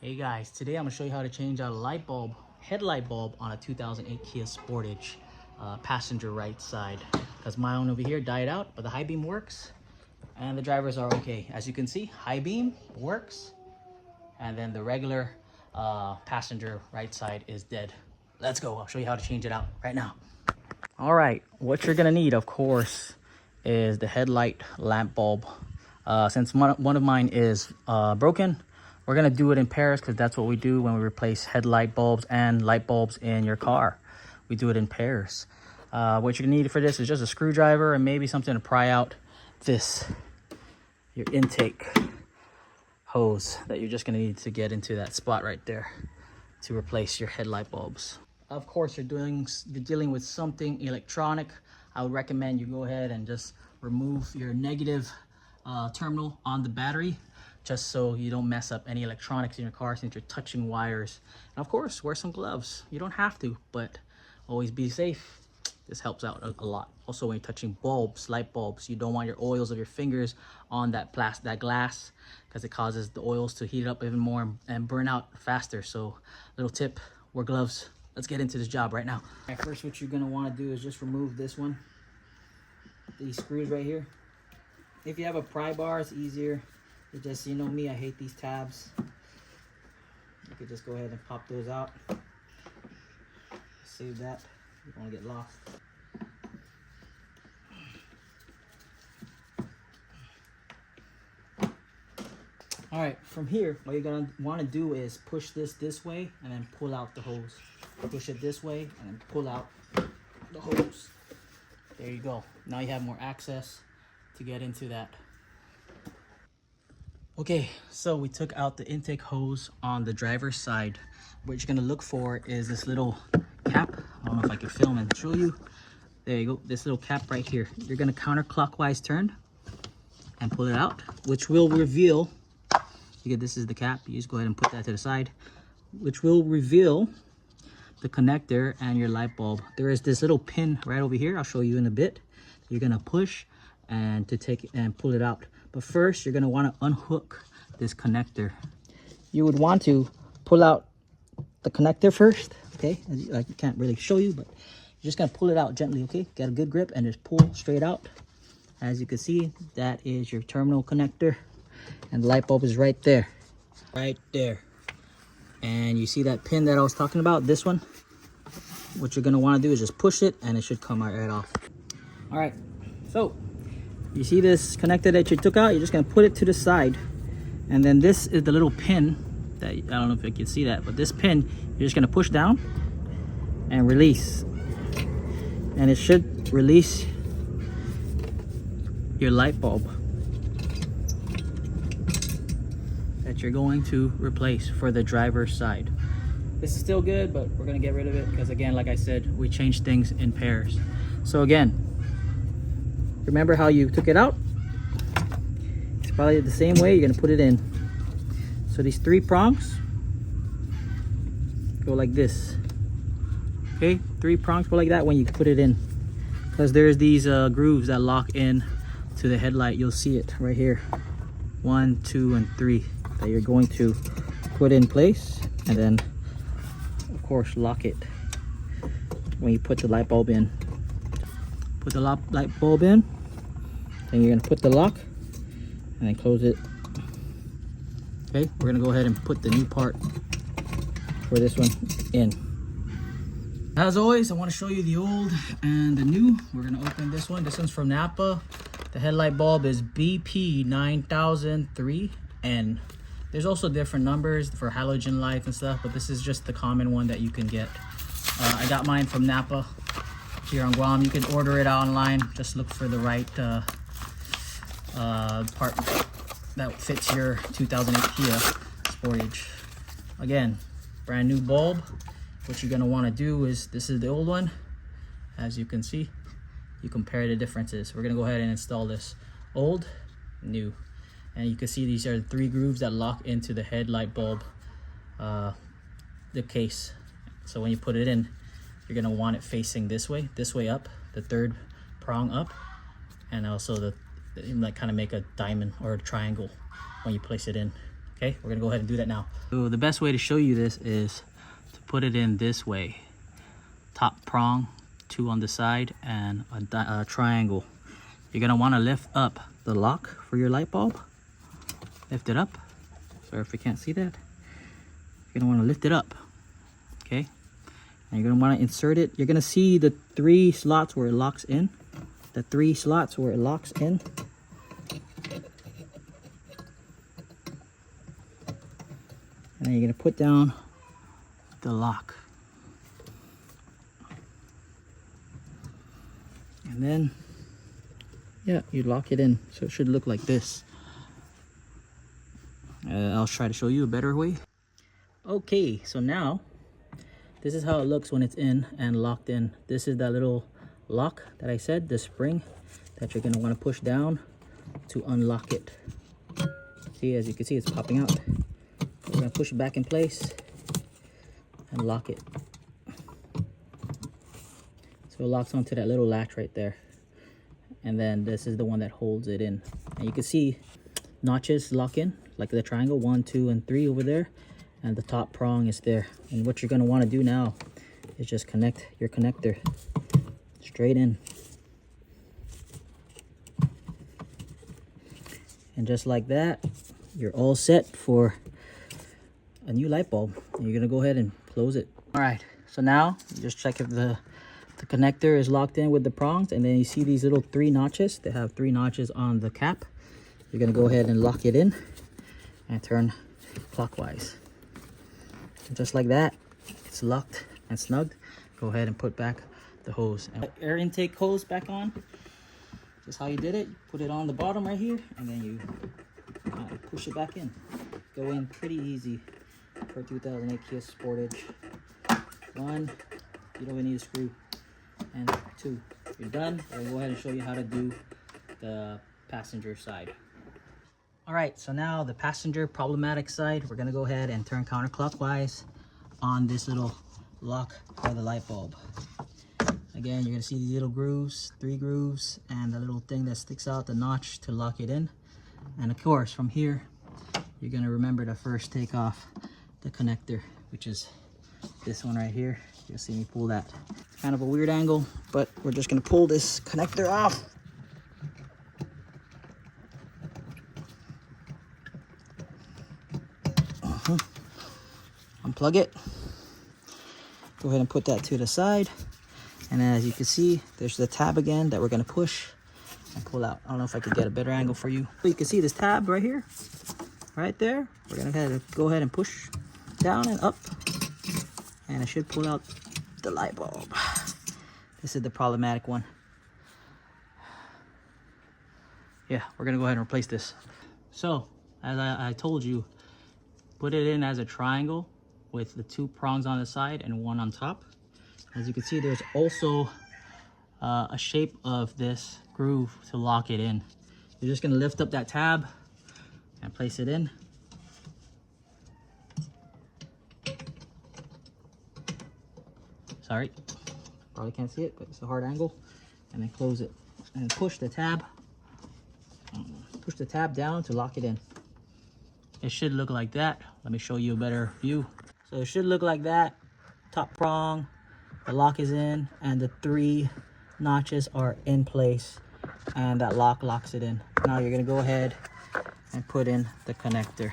Hey guys, today I'm going to show you how to change out a light bulb, headlight bulb on a 2008 Kia Sportage passenger right side. Because my own over here died out, but the high beam works and the drivers are okay. As you can see, high beam works and then the regular passenger right side is dead. Let's go. I'll show you how to change it out right now. All right, what you're going to need, of course, is the headlight lamp bulb. Since one of mine is broken, we're gonna do it in pairs because that's what we do when we replace headlight bulbs and light bulbs in your car. We do it in pairs. What you're gonna need for this is just a screwdriver and maybe something to pry out your intake hose that you're just gonna need to get into that spot right there to replace your headlight bulbs. Of course, you're dealing with something electronic. I would recommend you go ahead and just remove your negative terminal on the battery, just so you don't mess up any electronics in your car since you're touching wires. And of course, wear some gloves. You don't have to, but always be safe. This helps out a lot. Also, when you're touching bulbs, light bulbs, you don't want your oils of your fingers on that glass, because it causes the oils to heat up even more and burn out faster. So little tip, wear gloves. Let's get into this job right now. All right, first what you're gonna wanna do is just remove this one, these screws right here. If you have a pry bar, it's easier. It just, you know me, I hate these tabs. You could just go ahead and pop those out. Save that. You don't want to get lost. All right, from here, what you're gonna want to do is push this way and then pull out the hose. Push it this way and then pull out the hose. There you go. Now you have more access to get into that. Okay, so we took out the intake hose on the driver's side. What you're gonna look for is this little cap. I don't know if I can film and show you. There you go, this little cap right here. You're gonna counterclockwise turn and pull it out, which will reveal, this is the cap, you just go ahead and put that to the side, which will reveal the connector and your light bulb. There is this little pin right over here. I'll show you in a bit. You're gonna push and to take it and pull it out. But first, you're gonna wanna unhook this connector. You would want to pull out the connector first, okay? I can't really show you, but you're just gonna pull it out gently, okay? Get a good grip and just pull straight out. As you can see, that is your terminal connector, and the light bulb is right there, right there. And you see that pin that I was talking about, this one? What you're gonna wanna do is just push it and it should come right off. All right, so you see this connector that you took out? You're just gonna put it to the side. And then this is the little pin that, I don't know if you can see that, but this pin, you're just gonna push down and release. And it should release your light bulb that you're going to replace for the driver's side. This is still good, but we're gonna get rid of it because, again, like I said, we change things in pairs. So again, remember how you took it out? It's probably the same way you're gonna put it in. So these 3 prongs go like this. Okay, 3 prongs go like that when you put it in, because there's these grooves that lock in to the headlight. You'll see it right here. 1, 2, and 3 that you're going to put in place, and then of course lock it when you put the light bulb in. Put the light bulb in, then you're gonna put the lock and then close it. Okay, we're gonna go ahead and put the new part for this one in. As always, I want to show you the old and the new. We're gonna open this one. This one's from Napa. The headlight bulb is BP9003N. There's also different numbers for halogen lights and stuff, but this is just the common one that you can get. I got mine from Napa here on Guam. You can order it online. Just look for the right part that fits your 2008 Kia Sportage. Again, brand new bulb. What you're gonna wanna do is, this is the old one. As you can see, you compare the differences. We're gonna go ahead and install this old, new. And you can see these are the 3 grooves that lock into the headlight bulb, the case. So when you put it in, you're gonna want it facing this way up, the 3rd prong up, and also like kind of make a diamond or a triangle when you place it in. Okay, we're gonna go ahead and do that now. So the best way to show you this is to put it in this way. Top prong, 2 on the side, and a triangle. You're gonna wanna lift up the lock for your light bulb. Lift it up. Sorry if you can't see that. You're gonna wanna lift it up, okay? And you're gonna wanna insert it. You're gonna see the 3 slots where it locks in. The 3 slots where it locks in. And then you're gonna put down the lock. And then, yeah, you lock it in. So it should look like this. I'll try to show you a better way. Okay, so now, this is how it looks when it's in and locked in. This is that little lock that I said, the spring that you're gonna wanna push down to unlock it. See, as you can see, it's popping out. We're gonna push it back in place and lock it. So it locks onto that little latch right there. And then this is the one that holds it in. And you can see notches lock in, like the triangle, 1, 2, and 3 over there. And the top prong is there. And what you're gonna wanna do now is just connect your connector straight in. And just like that, you're all set for a new light bulb. And you're gonna go ahead and close it. All right, so now you just check if the connector is locked in with the prongs, and then you see these little 3 notches. They have 3 notches on the cap. You're gonna go ahead and lock it in and turn clockwise. And just like that, it's locked and snugged. Go ahead and put back the hose. And air intake hose back on. Just how you did it. Put it on the bottom right here, and then you push it back in. Go in pretty easy for 2008 Kia Sportage. 1, you don't even need a screw. And 2, you're done. I'll go ahead and show you how to do the passenger side. All right, so now the passenger problematic side, we're gonna go ahead and turn counterclockwise on this little lock for the light bulb. Again, you're gonna see these little grooves, 3 grooves, and the little thing that sticks out, the notch to lock it in. And of course, from here, you're gonna remember to first take off the connector, which is this one right here. You'll see me pull that. It's kind of a weird angle, but we're just gonna pull this connector off. Unplug it. Go ahead and put that to the side. And as you can see, there's the tab again that we're gonna push and pull out. I don't know if I could get a better angle for you. So you can see this tab right here, right there. We're gonna go ahead and push down and up, and it should pull out the light bulb. This is the problematic one. Yeah, we're gonna go ahead and replace this. So, as I told you, put it in as a triangle with the 2 prongs on the side and 1 on top. As you can see, there's also a shape of this groove to lock it in. You're just gonna lift up that tab and place it in. Sorry, probably can't see it, but it's a hard angle. And then close it and push the tab. Push the tab down to lock it in. It should look like that. Let me show you a better view. So it should look like that. Top prong, the lock is in, and the 3 notches are in place, and that lock locks it in. Now you're gonna go ahead and put in the connector.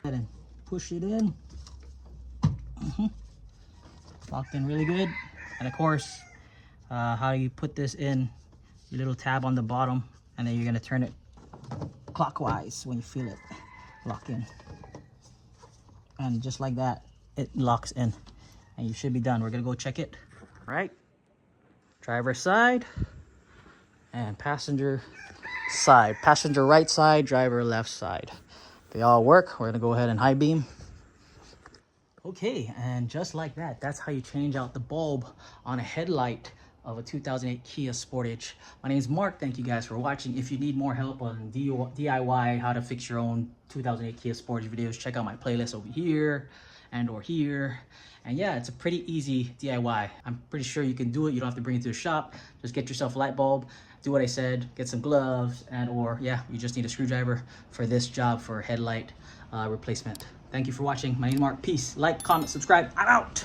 And push it in. Locked in really good. And of course, how you put this in, your little tab on the bottom, and then you're gonna turn it clockwise when you feel it lock in. And just like that, it locks in. And you should be done. We're gonna go check it. All right, driver side and passenger side. Passenger right side, driver left side. They all work. We're gonna go ahead and high beam. Okay, and just like that, that's how you change out the bulb on a headlight of a 2008 Kia Sportage. My name is Mark. Thank you guys for watching. If you need more help on DIY, how to fix your own 2008 Kia Sportage videos, check out my playlist over here and or here. And yeah, it's a pretty easy DIY. I'm pretty sure you can do it. You don't have to bring it to a shop. Just get yourself a light bulb, do what I said, get some gloves, and or yeah, you just need a screwdriver for this job for a headlight replacement. Thank you for watching. My name is Mark. Peace. Like, comment, subscribe. I'm out.